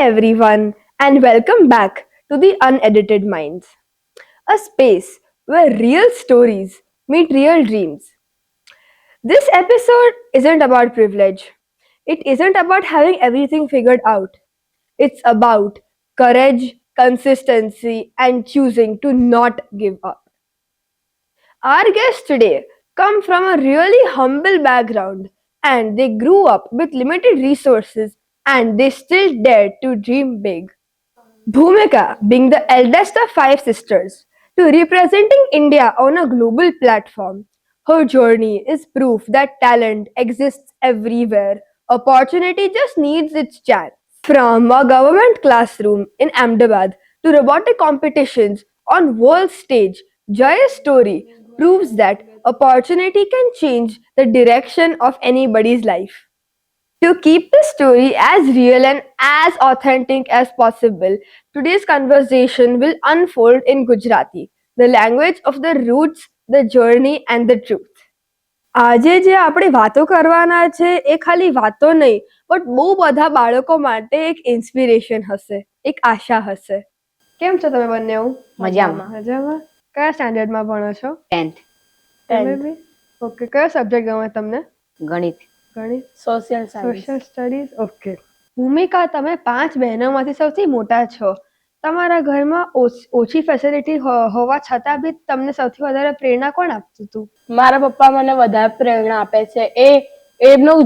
everyone, and welcome back to the Unedited Minds, a space where real stories meet real dreams. This episode isn't about privilege, it isn't about having everything figured out. It's about courage, consistency, and choosing to not give up. Our guests today come from a really humble background and they grew up with limited resources and they still dared to dream big. Bhumika, being the eldest of five sisters, to representing India on a global platform, her journey is proof that talent exists everywhere. Opportunity just needs its chance. From a government classroom in Ahmedabad to robotic competitions on world stage, Joy's story proves that opportunity can change the direction of anybody's life. To keep the story as real and as authentic as possible, today's conversation will unfold in Gujarati, the language of the roots, the journey, and the truth. આજે જે આપણે વાતો કરવાના છે એ ખાલી વાતો નહીં but બહુ બધા બાળકો માટે એક ઇન્સ્પિરેશન હશે, એક આશા હશે. કેમ છો તમે બંને? મજામાં. મજામાં. કયા સ્ટાન્ડર્ડમાં ભણો છો? 10th. તમે બી? ઓકે. કયો સબ્જેક્ટ ગમે તમને? ગણિત. ગણિત, સોશિયલ સોશિયલ સ્ટડીઝ. ઓકે. ભૂમિકા, તમે 5 બહેનોમાંથી સૌથી મોટા છો. તમારા ઘરમાં ઓછી ફેસિલિટી હોવા છતાં બી તમને સૌથી વધારે પ્રેરણા કોણ આપતું હતું? મારા પપ્પા મને વધારે પ્રેરણા આપે છે. એમનું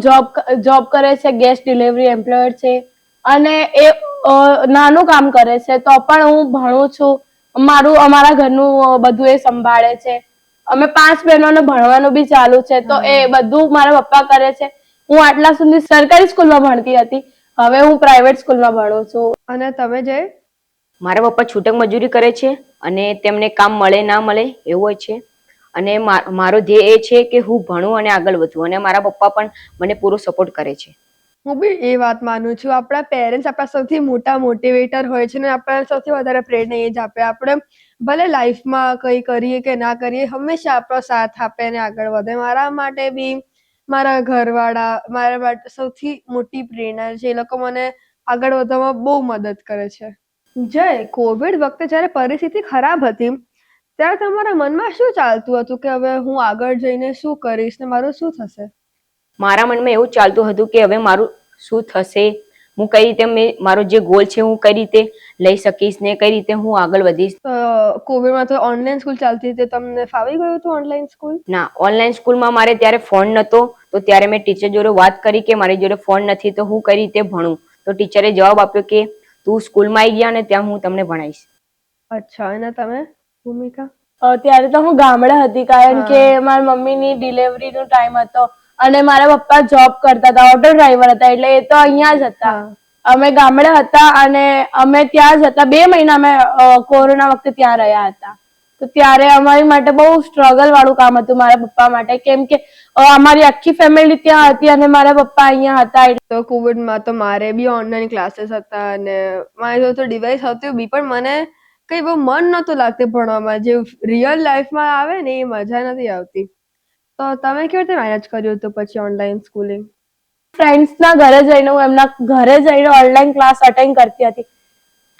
જોબ કરે છે, ગેસ ડિલિવરી એમ્પ્લોયર છે અને એ નાનું કામ કરે છે તો પણ હું ભણું છું. અમારા ઘરનું બધું એ સંભાળે છે. અમે 5 બહેનોને ભણવાનું બી ચાલુ છે તો એ બધું મારા પપ્પા કરે છે. હું આટલા સુધી સરકારી સ્કૂલમાં ભણતી હતી, હવે હું પ્રાઇવેટ સ્કૂલમાં ભણું છું. અને તમે જે મારા પપ્પા છૂટક મજૂરી કરે છે અને તેમને કામ મળે ના મળે એવું છે અને મારો ધ્યેય એ છે કે હું ભણું અને આગળ વધું અને મારા પપ્પા પણ મને પૂરો સપોર્ટ કરે છે. હું બી એ વાત માનું છું. આપણા પેરેન્ટ્સ આપણા સૌથી મોટા મોટિવેટર હોય છે ને આપણને સૌથી વધારે પ્રેરણા એ જ આપે. આપણે ભલે લાઈફમાં કંઈ કરીએ કે ના કરીએ, હંમેશા આપણો સાથ આપે અને આગળ વધે. મારા માટે બી મારા ઘરવાળા મારા માટે સૌથી મોટી પ્રેરણા છે. એ લોકો મને આગળ વધવામાં બહુ મદદ કરે છે. જય, કોવિડ વખતે જ્યારે પરિસ્થિતિ ખરાબ હતી ત્યારે તમારા મનમાં શું ચાલતું હતું કે હવે હું આગળ જઈને શું કરીશ ને મારું શું થશે? મારા મનમાં એવું ચાલતું હતું કે હવે મારું શું થશે, હું કઈ રીતે મારો જે ગોલ છે હું કઈ રીતે લઈ શકીશ ને કઈ રીતે હું આગળ વધીશ. કોવિડમાં તો ઓનલાઈન સ્કૂલ ચાલતી હતી, તમને ફાવી ગયું હતું ઓનલાઈન સ્કૂલ? ના, ઓનલાઈન સ્કૂલમાં મારે ત્યારે ફોન નતો તો ત્યારે મેં ટીચર જોડે વાત કરી કે મારી જોડે ફોન નથી તો હું કઈ રીતે ભણું. તો ટીચરે જવાબ આપ્યો કે તું સ્કૂલમાં આવી ગયા ને ત્યાં હું તમને ભણાવીશ. અચ્છા. અને તમે ભૂમિકા? ત્યારે તો હું ગામડે હતી કારણ કે મારી મમ્મીની ડિલિવરીનો ટાઈમ હતો અને મારા પપ્પા જોબ કરતા હતા, ઓટો ડ્રાઈવર હતા એટલે એ તો અહીંયા જ હતા. અમે ગામડે હતા અને અમે ત્યાં જ હતા. 2 મહિના અમે કોરોના વખતે ત્યાં રહ્યા હતા. તો ત્યારે અમારી માટે બહુ સ્ટ્રગલ વાળું કામ હતું મારા પપ્પા માટે, કેમ કે અમારી આખી ફેમિલી ત્યાં હતી અને મારા પપ્પા અહીંયા હતા. તો કોવિડમાં તો મારે બી ઓનલાઈન ક્લાસીસ હતા અને મારી જોડે તો ડિવાઇસ હતું બી પણ મને કઈ બહુ મન નતું લાગતું ભણવામાં. જે રિયલ લાઈફમાં આવે ને એ મજા નથી આવતી. તો તમે કેવી રીતે મેનેજ કર્યું હતું પછી ઓનલાઈન સ્કૂલિંગ? ફ્રેન્ડ્સના ઘરે જઈને હું એમના ઘરે જઈને ઓનલાઈન ક્લાસ અટેન્ડ કરતી હતી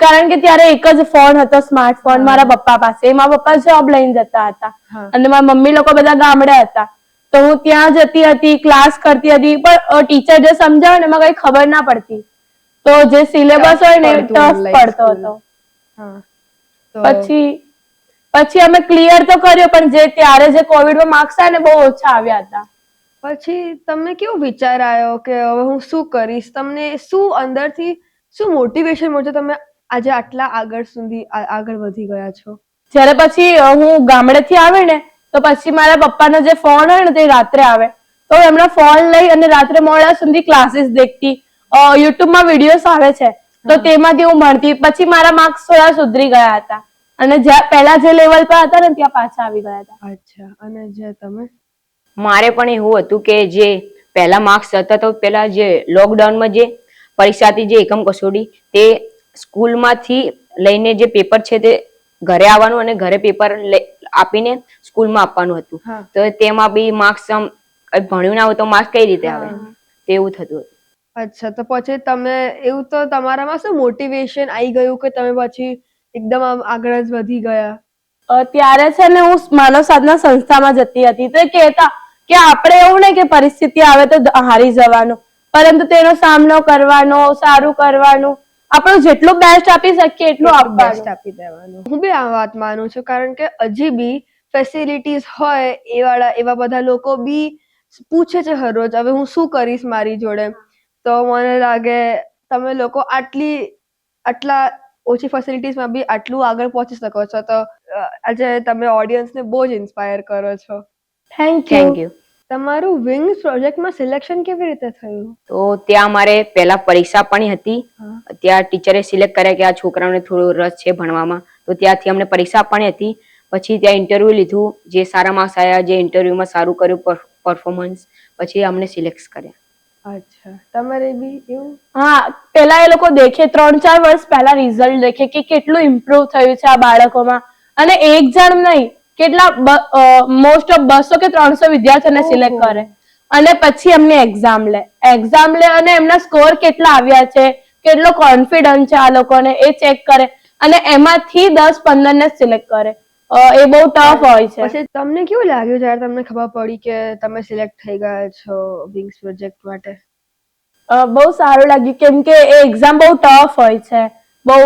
કારણ કે ત્યારે એક જ ફોન હતો, સ્માર્ટફોન મારા પપ્પા પાસે. મારા પપ્પા જોબ લઈને જતા હતા અને મારા મમ્મી લોકો બધા ગામડે હતા તો હું ત્યાં જતી હતી, ક્લાસ કરતી હતી પણ ટીચર જે સમજાવે ને એમાં કઈ ખબર ના પડતી તો જે સિલેબસ હોય ને ટફ પડતો હતો. પછી અમે ક્લિયર તો કર્યો પણ જે ત્યારે જે કોવિડમાં માર્ક્સ આવ્યા ને બહુ ઓછા આવ્યા હતા. પછી તમને કેવો વિચાર આવ્યો કે હવે હું શું કરીશ? તમને શું અંદરથી શું મોટિવેશન મળશે તમે આજે આટલા આગળ વધી ગયા છો? જ્યારે પછી હું ગામડેથી આવે ને તો પછી મારા પપ્પાનો જે ફોન હોય ને તે રાત્રે આવે તો એમનો ફોન લઈ અને રાત્રે મોડા સુધી ક્લાસીસ દેખતી. યુટ્યુબમાં વિડીયોઝ આવે છે તો તેમાંથી હું ભણતી. પછી મારા માર્ક્સ થોડા સુધરી ગયા હતા અને પહેલા જે લેવલ પર હતા ને ત્યાં પાછા આવી ગયા હતા. અચ્છા. અને જે તમે? મારે પણ એવું હતું કે જે પહેલા માર્ક્સ હતા તો પેલા જે લોકડાઉનમાં જે પરીક્ષા હતી જે એકમ કસોટી તે સ્કૂલમાંથી લઈને જે પેપર છે તે ઘરે આવવાનું અને ઘરે પેપર આપીને સ્કૂલમાં આપવાનું હતું. તો તેમાં બી માર્ક્સ ભણ્યું ના હોય તો માર્ક્સ કઈ રીતે આવે તેવું થતું હતું. અચ્છા, તો પછી તમે એવું તો તમારામાં શું મોટિવેશન આવી ગયું કે તમે પછી એકદમ આમ આગળ જ વધી ગયા? ત્યારે છે ને હું માનવ સાધના સંસ્થામાં જતી હતી, તો એ કહેતા કે આપણે એવું નહીં કે પરિસ્થિતિ આવે તો હારી જવાનું, પરંતુ તેનો સામનો કરવાનો, સારું કરવાનું, આપણું જેટલું બેસ્ટ આપી શકીએ એટલું બેસ્ટ આપવાનું. આપી દેવાનું. હું બી આ વાત માનું છું, કારણ કે હજી બી ફેસિલિટીઝ હોય એવા બધા લોકો બી પૂછે છે હરરોજ, હવે હું શું કરીશ મારી જોડે? તો મને લાગે તમે લોકો આટલા ઓછી ફેસિલિટીઝમાં બી આટલું આગળ પહોંચી શકો છો, તો આજે તમે ઓડિયન્સને બહુ જ ઇન્સ્પાયર કરો છો. Thank thank you. યુ. તમારું વિંગ્સ પ્રોજેક્ટમાં સિલેક્શન કેવી રીતે થયું? તો ત્યાં અમારે પહેલા પરીક્ષા પણ હતી. હા. ત્યાં ટીચરે સિલેક્ટ કર્યા કે આ છોકરાઓને થોડો રસ છે ભણવામાં, તો ત્યાંથી અમને પરીક્ષા પણ હતી. પછી ત્યાં ઇન્ટરવ્યુ લીધું, જે સારા માર્ક્સ આવ્યા, જે ઇન્ટરવ્યુમાં સારું કર્યું પરફોર્મન્સ, પછી અમને સિલેક્ટ કર્યા. અચ્છા, તમારે બી એવું? હા, પેલા એ લોકો દેખે 3-4 વર્ષ પહેલા રિઝલ્ટ દેખે કે કેટલું ઇમ્પ્રુવ થયું છે આ બાળકોમાં, અને એક જણ નહીં, કેટલા મોસ્ટ ઓફ 200 કે 300 વિદ્યાર્થીઓને સિલેક્ટ કરે, અને પછી એમની એક્ઝામ લે અને એમના સ્કોર કેટલા આવ્યા છે, કેટલો કોન્ફિડન્સ છે આ લોકોને એ ચેક કરે, અને એમાંથી 10-15 ને સિલેક્ટ કરે. એ બહુ ટફ હોય છે. પછી તમને કેવું લાગ્યું જ્યારે તમને ખબર પડી કે તમે સિલેક્ટ થઈ ગયા છો વિંગ્સ પ્રોજેક્ટ માટે? બહુ સારું લાગ્યું, કેમ કે એ એક્ઝામ બહુ ટફ હોય છે, બહુ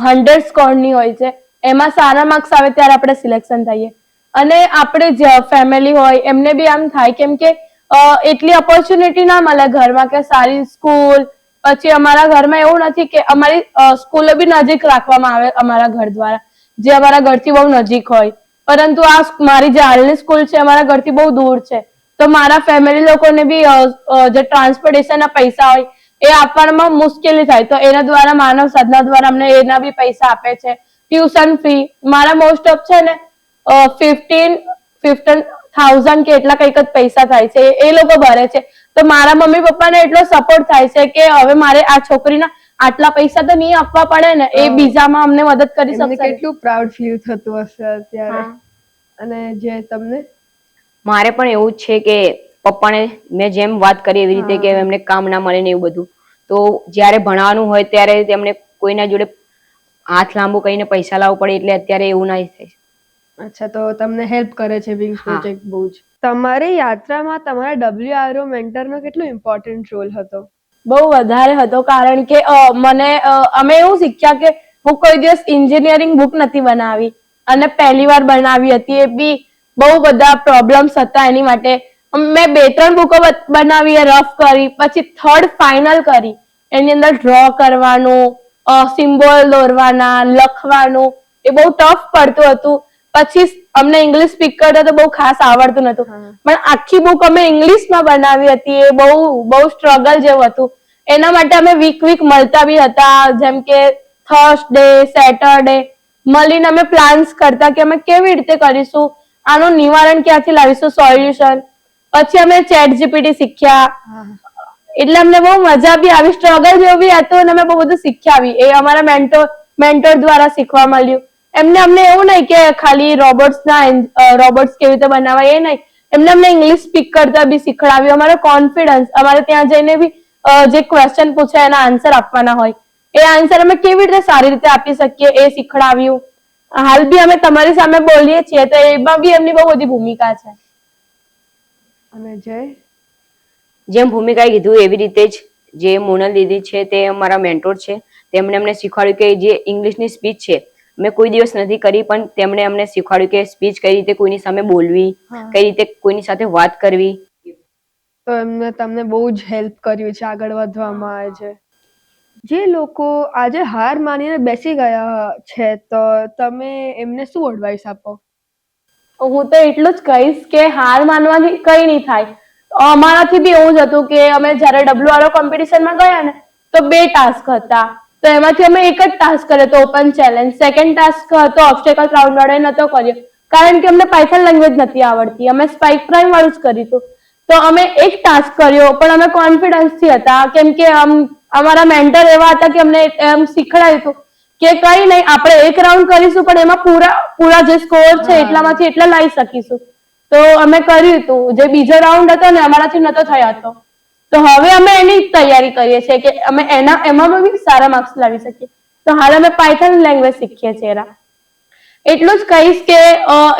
100 સ્કોરની હોય છે, એમાં સારા માર્ક્સ આવે ત્યારે આપણે સિલેક્શન થઈએ, અને આપણે જે ફેમિલી હોય એમને બી આમ થાય, કેમ કે એટલી ઓપોર્ચ્યુનિટી ના મળે ઘરમાં કે સારી સ્કૂલ. પછી અમારા ઘરમાં એવું નથી કે અમારી સ્કૂલો બી નજીક રાખવામાં આવે અમારા ઘર દ્વારા, જે અમારા ઘરથી બહુ નજીક હોય, પરંતુ આ મારી જે હાલની સ્કૂલ છે અમારા ઘરથી બહુ દૂર છે, તો મારા ફેમિલી લોકોને બી જે ટ્રાન્સપોર્ટેશનના પૈસા હોય એ આપવામાં મુશ્કેલી થાય, તો એના દ્વારા માનવ સાધના દ્વારા અમને એના બી પૈસા આપે છે. ટ્યુશન ફી મારા મોસ્ટ ઓફ છે ને 15,000 કે એટલા કંઈક જ પૈસા થાય છે, એ લોકો ભરે છે. તો મારા મમ્મી પપ્પાને એટલો સપોર્ટ થાય છે કે હવે મારે આ છોકરીના આટલા પૈસા તો નહીં આપવા પડે ને, એ બીજામાં અમને મદદ કરી એમને શકશે. કેટલું પ્રાઉડ ફીલ થતું હશે અત્યારે. અને જે તમને? મારે પણ એવું જ છે કે પપ્પાને મેં જેમ વાત કરી એવી રીતે કે એમને કામ ના મળે ને એવું બધું, તો જ્યારે ભણાવવાનું હોય ત્યારે તેમને કોઈના જોડે હાથ લાંબુ કરીને પૈસા લાવવું પડે, એટલે અત્યારે એવું ના થાય. અચ્છા, તો તમને હેલ્પ કરે છે વિંગ્સ હા. પ્રોજેક્ટ બહુ જ. તમારી યાત્રામાં તમારા WRO મેન્ટરનો કેટલો ઇમ્પોર્ટન્ટ રોલ હતો? બહુ વધારે હતો, કારણ કે અમે એવું શીખ્યા કે હું કોઈ દિવસ એન્જિનિયરિંગ બુક નથી બનાવી, અને પહેલી વાર બનાવી હતી, એ બી બહુ બધા પ્રોબ્લેમ્સ હતા એની માટે. મેં 2-3 બુકો બનાવી, રફ કરી, પછી 3rd ફાઇનલ કરી. એની અંદર ડ્રો કરવાનું, સિમ્બોલ દોરવાના, લખવાનું, એ બહુ ટફ પડતું હતું. પછી અમને ઇંગ્લિશ સ્પીક કરતા તો બહુ ખાસ આવડતું નતું, પણ આખી બુક અમે ઇંગ્લિશમાં બનાવી હતી. એ બહુ સ્ટ્રગલ જેવું હતું. એના માટે અમે વીક મળતા બી હતા, જેમ કે થર્સડે, સેટરડે મળીને અમે પ્લાન્સ કરતા કે અમે કેવી રીતે કરીશું, આનું નિવારણ ક્યાંથી લાવીશું, સોલ્યુશન. પછી અમે ચેટ જીપીટી શીખ્યા, એટલે અમને બહુ મજા બી આવી, સ્ટ્રગલ જેવું બી હતું, અને અમે બહુ બધું શીખ્યા બી. એ અમારા મેન્ટર દ્વારા શીખવા મળ્યું. અમને એવું નહીં કે ખાલી રોબોટ્સ કેવી રીતે બનાવાય એ નહીં, અમને ઇંગ્લિશ સ્પીક કરતા બી શીખડાવ્યું. અમારો કોન્ફિડન્સ, અમારે ત્યાં જઈને બી જે ક્વેશ્ચન પૂછે એના આન્સર આપવાના હોય, એ આન્સર અમે કેવી રીતે સારી રીતે આપી શકીએ એ શીખડાવ્યું. હાલ બી અમે તમારી સામે બોલીએ છીએ, તો એમાં બી એમની બહુ બધી ભૂમિકા છે. અને જય? જેમ ભૂમિકાએ કીધું એવી રીતે જ જે મોનલ દીદી છે તે અમારા મેન્ટોર છે. તેમણે અમને શીખવાડ્યું કે જે ઇંગ્લિશની સ્પીચ છે મેં કોઈ દિવસ નથી કરી, પણ તેમણે અમને શીખવાડ્યું કે સ્પીચ કઈ રીતે કોઈની સામે બોલવી, કઈ રીતે કોઈની સાથે વાત કરવી. તો એમને તમને બહુ જ હેલ્પ કર્યું છે આગળ વધવામાં. આજે જે લોકો આજે હાર માનીને બેસી ગયા છે, તો તમે એમને શું એડવાઇસ આપો? હું તો એટલું જ કહીશ કે હાર માનવાથી કઈ નહીં થાય. અમારાથી બી એવું જ હતું કે અમે જયારે WRO કોમ્પિટિશનમાં ગયા ને, તો 2 ટાસ્ક હતા. તો એમાંથી અમે એક જ ટાસ્ક કર્યો તો ઓપન ચેલેન્જ. સેકન્ડ ટાસ્ક હતો ઓબ્સ્ટેકલ રાઉન્ડ વાળો, એ નતો કર્યો, કારણ કે અમને પાયથન લેંગ્વેજ નથી આવડતી. અમે સ્પાઇક પ્રાઇમ વાળું જ કર્યું હતું. તો અમે એક ટાસ્ક કર્યો, પણ અમે કોન્ફિડન્સથી હતા, કેમ કે અમારા મેન્ટર એવા હતા કે અમને એમ શીખડાયું હતું કે કઈ નહીં, આપણે એક રાઉન્ડ કરીશું, પણ એમાં પૂરા જે સ્કોર છે એટલામાંથી એટલા લાવી શકીશું. તો અમે કર્યું હતું. જે બીજો રાઉન્ડ હતો ને, અમારાથી નતો થયો હતો. તો હવે અમે એની તૈયારી કરીએ છીએ કે અમે એમાં બી સારા માર્ક્સ લાવી શકીએ. તો હાલ અમે પાયથન લેંગ્વેજ શીખીએ છીએ. એટલું જ કહીશ કે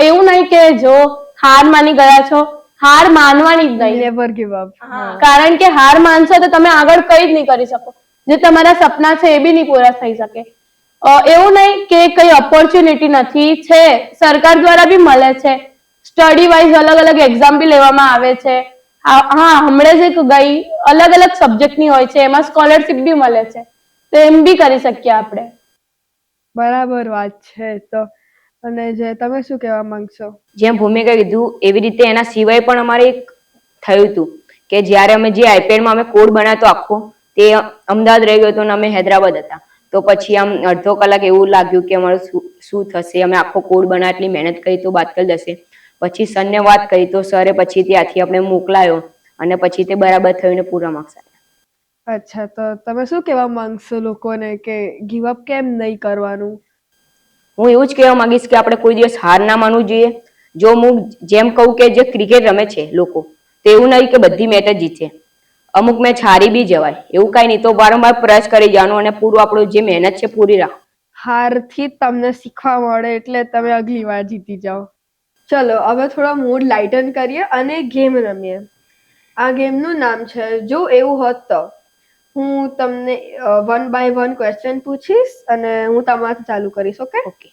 એવું નહીં કે જો હાર માની ગયા છો, હાર માનવાની જ નહીં. Never give up. કારણ કે હાર માનશો તો તમે આગળ કઈ જ નહીં કરી શકો. જે તમારા સપના છે એ બી નહીં પૂરા થઈ શકે. એવું નહીં કે કઈ ઓપોર્ચ્યુનિટી નથી, છે, સરકાર દ્વારા બી મળે છે. સ્ટડી વાઇઝ અલગ અલગ એક્ઝામ બી લેવામાં આવે છે. હા, હમણાં જ એક ગઈ અલગ અલગ સબ્જેક્ટની હોય છે, એમાં સ્કોલરશિપ બી મળે છે, તો એમ બી કરી શકીએ આપણે. બરાબર વાત છે. તો અને જે તમે શું કહેવા માંગશો? જેમ ભૂમિકા કીધું એવી રીતે એના સિવાય પણ અમારે એક થયું હતું કે જ્યારે અમે જે આઈપેડમાં અમે કોડ બનાવતો આખો, તે અમદાવાદ રહી ગયો હતો અને અમે હૈદરાબાદ હતા. તો પછી આમ અડધો કલાક એવું લાગ્યું કે અમારું શું થશે, અમે આખો કોડ બનાવ એટલી મહેનત કરી તો બાતકલ જશે. પછી સરને વાત કરી તો સરે પછી ત્યાંથી આપણે મોકલાયો અને પછી તે બરાબર થયું ને પૂરા માર્ક્સ આવ્યા. અચ્છા, તો તમે શું કહેવા માંગશો લોકોને કે ગીવ અપ કેમ નહીં કરવાનું? હું એવું જ કહેવા માંગીશ કે આપણે કોઈ દિવસ હાર ના માનવું જોઈએ. જો હું જેમ કહું કે જે ક્રિકેટ રમે છે લોકો, તો એવું નહીં કે બધી મેચ જ જીતે, અમુક મેચ હારી બી જવાય, એવું કઈ નહીં. તો વારંવાર પ્રયાસ કરી જવાનું અને પૂરું આપણું જે મહેનત છે પૂરી રાખો. હારથી તમને શીખવા મળે એટલે તમે અગલી વાર જીતી જાઓ. ચલો હવે થોડા મૂડ લાઇટન કરીએ અને ગેમ રમીએ. આ ગેમનું નામ છે જો એવું હોત તો. હું તમને 1 by 1 ક્વેશ્ચન પૂછીશ અને હું તમારાથી ચાલુ કરીશ. ઓકે? ઓકે.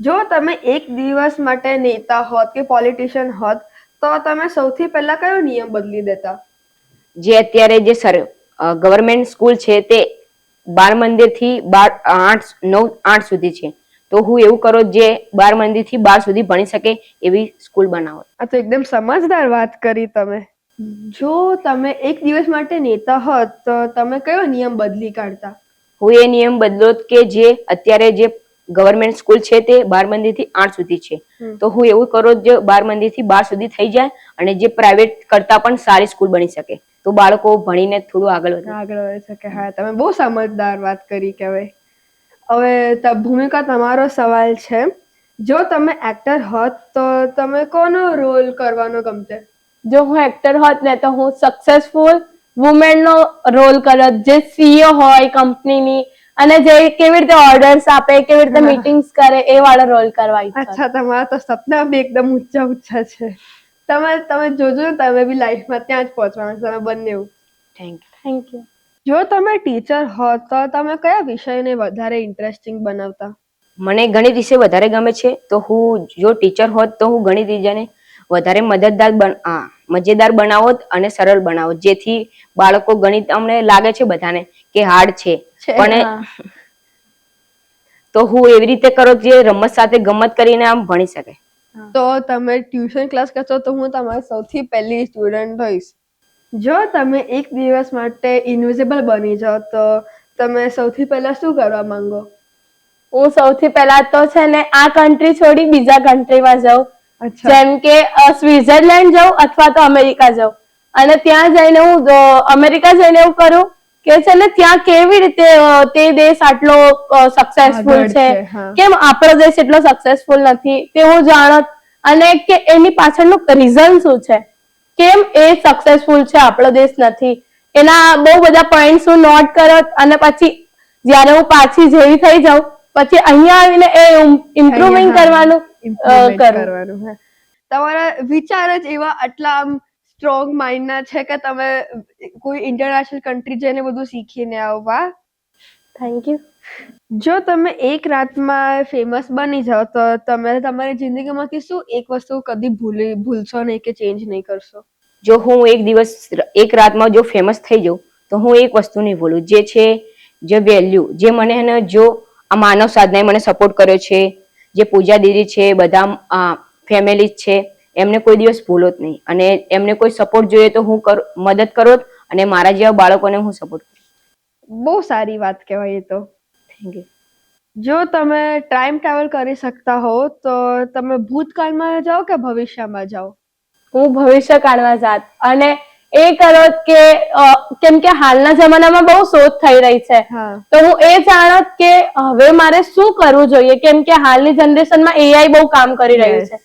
જો તમે એક દિવસ માટે નેતા હોત કે પોલિટિશિયન હોત તો તમે સૌથી પહેલા કયો નિયમ બદલી દેતા? જે અત્યારે જે ગવર્મેન્ટ સ્કૂલ છે તે 12 મંદિરથી 8 સુધી છે, તો હું એવું કરો જે 12 મંદિરથી 12 સુધી ભણી શકે એવી સ્કૂલ બનાવો. આ તો એકદમ સમજદાર વાત કરી તમે. જો તમે એક દિવસ માટે નેતા હોત તો તમે કયો નિયમ બદલી કાઢતા? હું એ નિયમ બદલોત કે જે અત્યારે જે ગવર્મેન્ટ સ્કૂલ છે તે 12 મંદિરથી 8 સુધી છે, તો હું એવું કરું જે 12 મંદિરથી 12 સુધી થઈ જાય અને જે પ્રાઇવેટ કરતા પણ સારી સ્કૂલ બની શકે, તો બાળકો ભણીને થોડું આગળ વધી શકે. હા, તમે બહુ સમજદાર વાત કરી કહેવાય. હવે ભૂમિકા, તમારો સવાલ છે. જો તમે એક્ટર હોત તો તમે કોનો રોલ કરવાનો ગમતે? જો હું એક્ટર હોત ને તો હું સક્સેસફુલ વુમેન નો રોલ કરત, જે સીઈઓ હોય કંપનીની અને જે કેવી રીતે ઓર્ડર્સ આપે, કેવી રીતે મીટિંગ્સ કરે, એ વાળો રોલ કરવા ઈચ્છા. અચ્છા, તમારા તો સપના બી એકદમ ઊંચા છે. તમે જોજો ને, તમે બી લાઈફમાં ત્યાં જ પહોંચવાના તમે બંને. Thank you. જો તમે ટીચર હોત તો તમે કયા વિષયને વધારે ઇન્ટરેસ્ટિંગ બનાવતા? મને ગણિત વિષય વધારે ગમે છે, તો હું જો ટીચર હોત તો હું ગણિત વિષયને વધારે મજેદાર બનાવોત અને સરળ બનાવોત, જેથી બાળકો ગણિત અમને લાગે છે બધાને કે હાર્ડ છે, પણ તો હું એવી રીતે કરો જે રમત સાથે ગમત કરીને આમ ભણી શકે. તો તમે ટ્યુશન ક્લાસ કરશો તો હું તમારી સૌથી પહેલી સ્ટુડન્ટ હોઈશ. જો તમે એક દિવસ માટે ઇનવિઝિબલ બની જાઓ તો તમે સૌથી પહેલા શું કરવા માંગો? હું સૌથી પહેલા તો છે ને આ કન્ટ્રી છોડી બીજા કન્ટ્રીમાં જાઉં, જેમ કે સ્વિટ્ઝરલેન્ડ જાઉં અથવા તો અમેરિકા જાઉં. અને ત્યાં જઈને હું અમેરિકા જઈને એવું કરું કે છે ને ત્યાં કેવી રીતે તે દેશ આટલો સક્સેસફુલ છે, કેમ આપણો દેશ એટલો સક્સેસફુલ નથી, તે હું જાણત. અને કે એની પાછળનું રીઝન શું છે, કેમ એ સક્સેસફુલ છે, આપણો દેશ નથી, એના બહુ બધા પોઈન્ટ્સ હું નોટ કરત. અને પછી જયારે હું પાછી જેવી થઈ જાઉં પછી અહીંયા આવીને એ ઇમ્પ્રુવિંગ કરવાનું કરવાનું. તમારા વિચાર જ એવા આટલા આમ સ્ટ્રોંગ માઇન્ડના છે કે તમે કોઈ ઇન્ટરનેશનલ કન્ટ્રી જઈને બધું શીખીને આવો. વાહ, થેન્ક યુ. જો તમે એક રાતમાં ફેમસ બની જાઓ તો તમે તમારી જિંદગીમાંથી શું એક વસ્તુ કદી ભૂલશો નહીં કે ચેન્જ નહીં કરશો? જો હું એક રાતમાં જો ફેમસ થઈ જાઉં તો હું એક વસ્તુ નહીં ભૂલું, જે છે જે વેલ્યુ, જે મને જો આ માનવ સાધનાએ મને સપોર્ટ કર્યો છે, જે પૂજા દીદી છે, બધા ફેમિલી છે, એમને કોઈ દિવસ ભૂલો જ નહીં. અને એમને કોઈ સપોર્ટ જોઈએ તો હું મદદ કરો અને મારા જેવા બાળકોને હું સપોર્ટ કરું. બહુ સારી વાત કહેવાય એ તો. Thank you. જો તમે ટાઈમ ટ્રાવેલ કરી શકતા હો તો તમે ભૂતકાળમાં જાઓ કે ભવિષ્યમાં જાઓ? હું ભવિષ્ય કાળમાં જાત અને એ કરો કે કેમ કે હાલના જમાનામાં બહુ શોધ થઈ રહી છે, તો હું એ જાણત કે હવે મારે શું કરવું જોઈએ, કેમ કે હાલની જનરેશનમાં એઆઈ બહુ કામ કરી રહ્યું છે.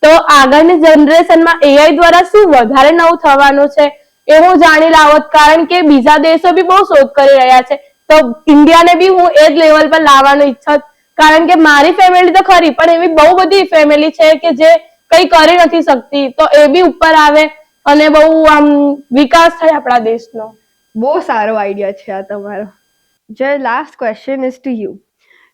તો આગળની જનરેશનમાં એઆઈ દ્વારા શું વધારે નવું થવાનું છે એ હું જાણી લાવત, કારણ કે બીજા દેશો બી બહુ શોધ કરી રહ્યા છે. તો ઇન્ડિયાને બી હું એ જ લેવલ પર લાવવાનું ઈચ્છત, કારણ કે મારી ફેમિલી તો ખરી પણ એવી બહુ બધી ફેમિલી છે કે જે કઈ કરી નથી શકતી, તો એ બી ઉપર આવે અને બહુ આમ વિકાસ થાય આપણા દેશનો. બહુ સારો આઈડિયા છે આ તમારો. જે last question is to you.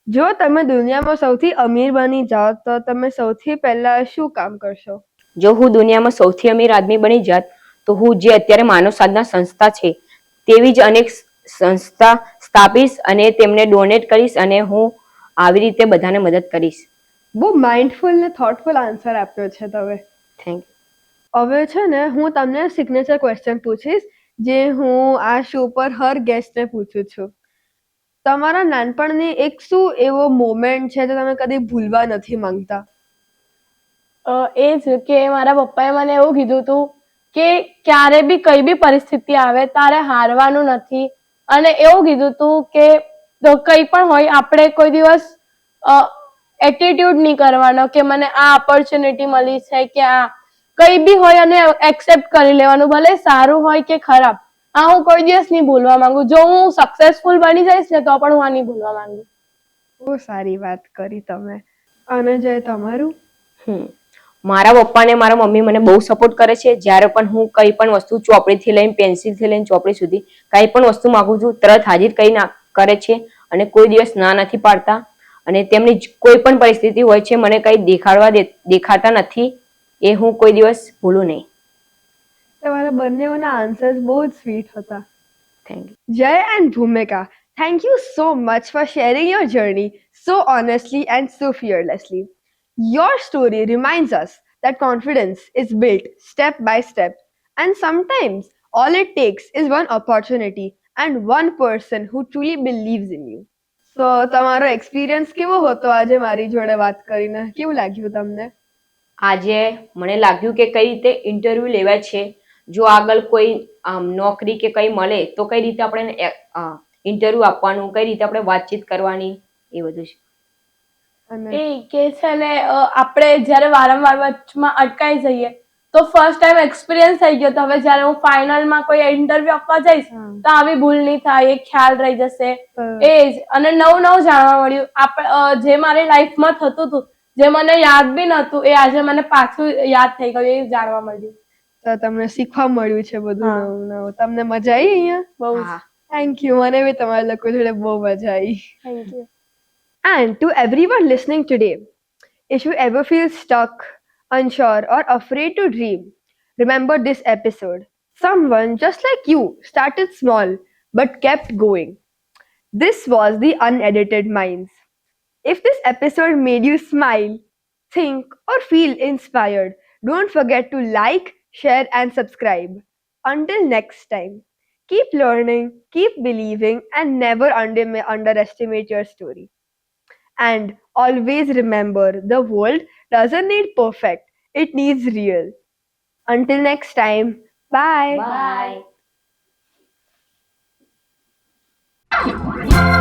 જો તમે દુનિયામાં સૌથી અમીર બની જાઓ તો તમે સૌથી પહેલા શું કામ કરશો? જો હું દુનિયામાં સૌથી અમીર આદમી બની જાત તો હું જે અત્યારે માનવ સાધના સંસ્થા છે તેવી જ અનેક સંસ્થા સ્થાપીશ અને તેમને ડોનેટ કરીશ અને હું આવી રીતે બધાને મદદ કરીશ. બહુ માઇન્ડફુલ ને થોટફુલ આન્સર આપ્યો છે તમે. થેન્ક હવે છે ને હું તમને સિગ્નેચર ક્વેશ્ચન પૂછીશ જે હું આ શો પર હર ગેસ્ટને પૂછું છું. તમારા નાનપણની એક શું એવો મોમેન્ટ છે જે તમે કદી ભૂલવા નથી માંગતા? એ જ કે મારા પપ્પાએ મને એવું કીધું હતું કે ક્યારે બી કઈ બી પરિસ્થિતિ આવે તારે હારવાનું નથી, અને એવું કીધું હતું કે કઈ પણ હોય આપણે કોઈ દિવસ એટીટ્યુડ નહીં કરવાનો કે મને આ ઓપોર્ચ્યુનિટી મળી છે કે આ કઈ બી હોય અને એક્સેપ્ટ કરી લેવાનું, ભલે સારું હોય કે ખરાબ. આ હું કોઈ દિવસ નહીં ભૂલવા માંગુ. જો હું સક્સેસફુલ બની જઈશ ને તો પણ હું આ નહીં ભૂલવા માંગુ. બહુ સારી વાત કરી તમે. અને જે તમારું? મારા પપ્પા ને મારા મમ્મી મને બહુ સપોર્ટ કરે છે. જ્યારે પણ હું કઈ પણ વસ્તુ ચોપડીથી લઈને પેન્સિલથી લઈને ચોપડી સુધી કઈ પણ વસ્તુ માંગુ છું તરત હાજર કરી કરે છે અને કોઈ દિવસ ના નથી પાડતા. અને તેમની કોઈ પણ પરિસ્થિતિ હોય છે મને કઈ દેખાડતા નથી, એ હું કોઈ દિવસ ભૂલું નહીં. તમારા બંનેઓના આન્સર્સ બહુ જ સ્વીટ હતા. Thank you. Jay and Bhumika, thank you so much for sharing your journey so honestly and so fearlessly. Your story reminds us that confidence is built step by step, and sometimes all it takes is one opportunity and one person who truly believes in you. So, તમારો experience કેવો હતો આજે મારી જોડે વાત કરીને? કેવું લાગ્યું તમને? આજે મને લાગ્યું કે કઈ રીતે ઇન્ટરવ્યુ લેવાય છે, જો આગળ કોઈ નોકરી કે કઈ મળે તો કઈ રીતે આપણે ઇન્ટરવ્યુ આપવાનું, કઈ રીતે આપણે વાતચીત કરવાની, એ બધું છે. એ કે છે ને આપણે જ્યારે વારંવાર વચમાં અટકાઈ જઈએ તો ફર્સ્ટ ટાઈમ એક્સપિરિયન્સ થઈ ગયો, તો હવે જ્યારે હું ફાઇનલમાં કોઈ ઇન્ટરવ્યુ આપવા જઈશ તો આવી ભૂલ નહીં થાય, એ ખ્યાલ રહી જશે. એ જ. અને નવું નવું જાણવા મળ્યું. જે મારી લાઈફમાં થતું હતું, જે મને યાદ બી નહોતું, એ આજે મને પાછું યાદ થઈ ગયું, એ જાણવા મળ્યું. તો તમને શીખવા મળ્યું છે બધું નવું નવું. તમને મજા આવી અહીંયા? બહુ. Thank you. મને બી તમારા લોકો જોડે બહુ મજા આવી. Thank you. And to everyone listening today, if you ever feel stuck, unsure, or afraid to dream, remember this episode. Someone just like you started small but kept going. This was the Unedited Minds. If this episode made you smile, think, or feel inspired, don't forget to like, share, and subscribe. Until next time, keep learning, keep believing, and never underestimate your story. And always remember the world doesn't need perfect, it needs real. Until next time, bye. Bye.